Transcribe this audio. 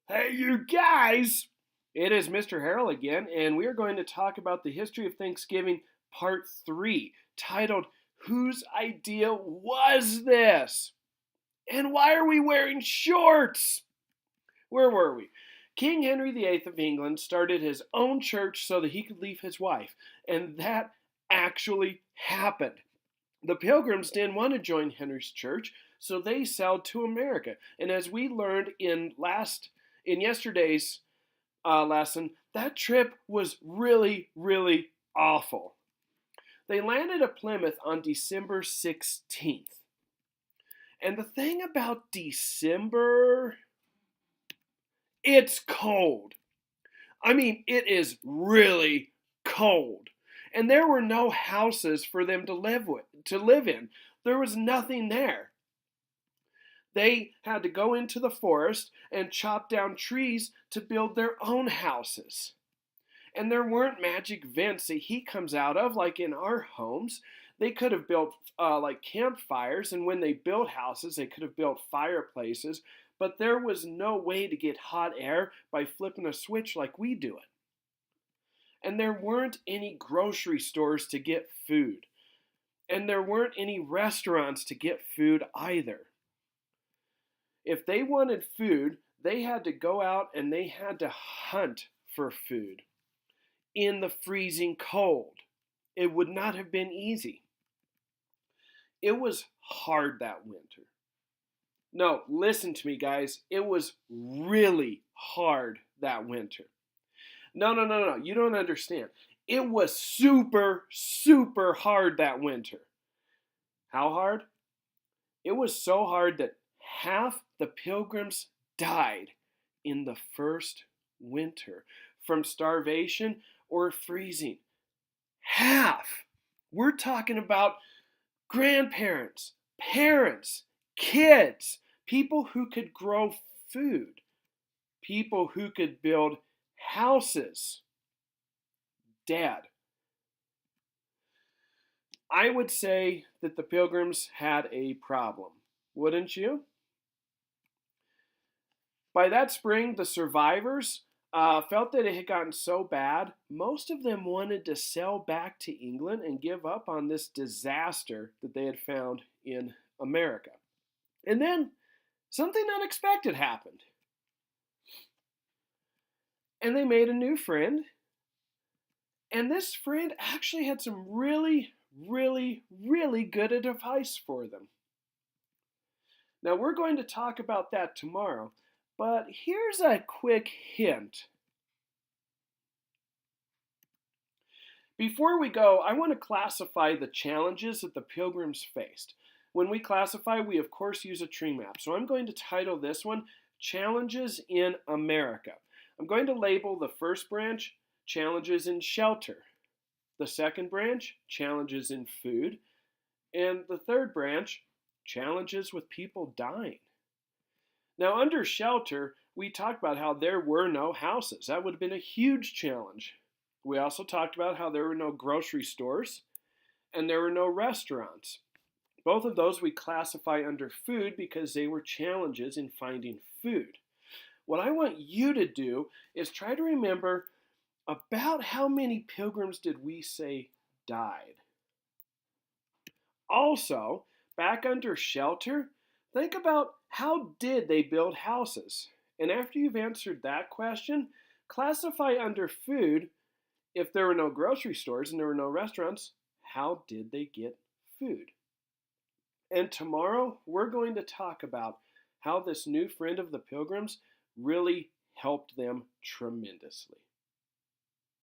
Hey, you guys! It is Mr. Harrell again, and we are going to talk about the history of Thanksgiving, part 3, titled Whose Idea Was This? And why are we wearing shorts? Where were we? King Henry VIII of England started his own church so that he could leave his wife, and that actually happened. The Pilgrims didn't want to join Henry's church, so they sailed to America. And as we learned in yesterday's lesson, that trip was really, really awful. They landed at Plymouth on December 16th. And the thing about December, it's cold. I mean, it is really cold. And there were no houses for them to live in. There was nothing there. They had to go into the forest and chop down trees to build their own houses. And there weren't magic vents that heat comes out of like in our homes. They could have built like campfires, and when they built houses, they could have built fireplaces, but there was no way to get hot air by flipping a switch like we do it. And there weren't any grocery stores to get food. And there weren't any restaurants to get food either. If they wanted food, they had to go out and they had to hunt for food in the freezing cold. It would not have been easy. It was hard that winter. No, listen to me, guys. It was really hard that winter. No. You don't understand. It was super, super hard that winter. How hard? It was so hard that half the pilgrims died in the first winter from starvation or freezing. Half! We're talking about grandparents, parents, kids, people who could grow food, people who could build houses. Dad. I would say that the pilgrims had a problem, wouldn't you? By that spring, the survivors felt that it had gotten so bad, most of them wanted to sail back to England and give up on this disaster that they had found in America. And then something unexpected happened. And they made a new friend. And this friend actually had some really, really, really good advice for them. Now, we're going to talk about that tomorrow, but here's a quick hint. Before we go, I want to classify the challenges that the pilgrims faced. When we classify, we of course use a tree map. So I'm going to title this one Challenges in America. I'm going to label the first branch Challenges in Shelter, the second branch Challenges in Food, and the third branch Challenges with People Dying. Now, under shelter, we talked about how there were no houses. That would have been a huge challenge. We also talked about how there were no grocery stores and there were no restaurants. Both of those we classify under food because they were challenges in finding food. What I want you to do is try to remember about how many pilgrims did we say died? Also, back under shelter, think about how did they build houses? And after you've answered that question, classify under food. If there were no grocery stores and there were no restaurants, how did they get food? And tomorrow, we're going to talk about how this new friend of the pilgrims really helped them tremendously.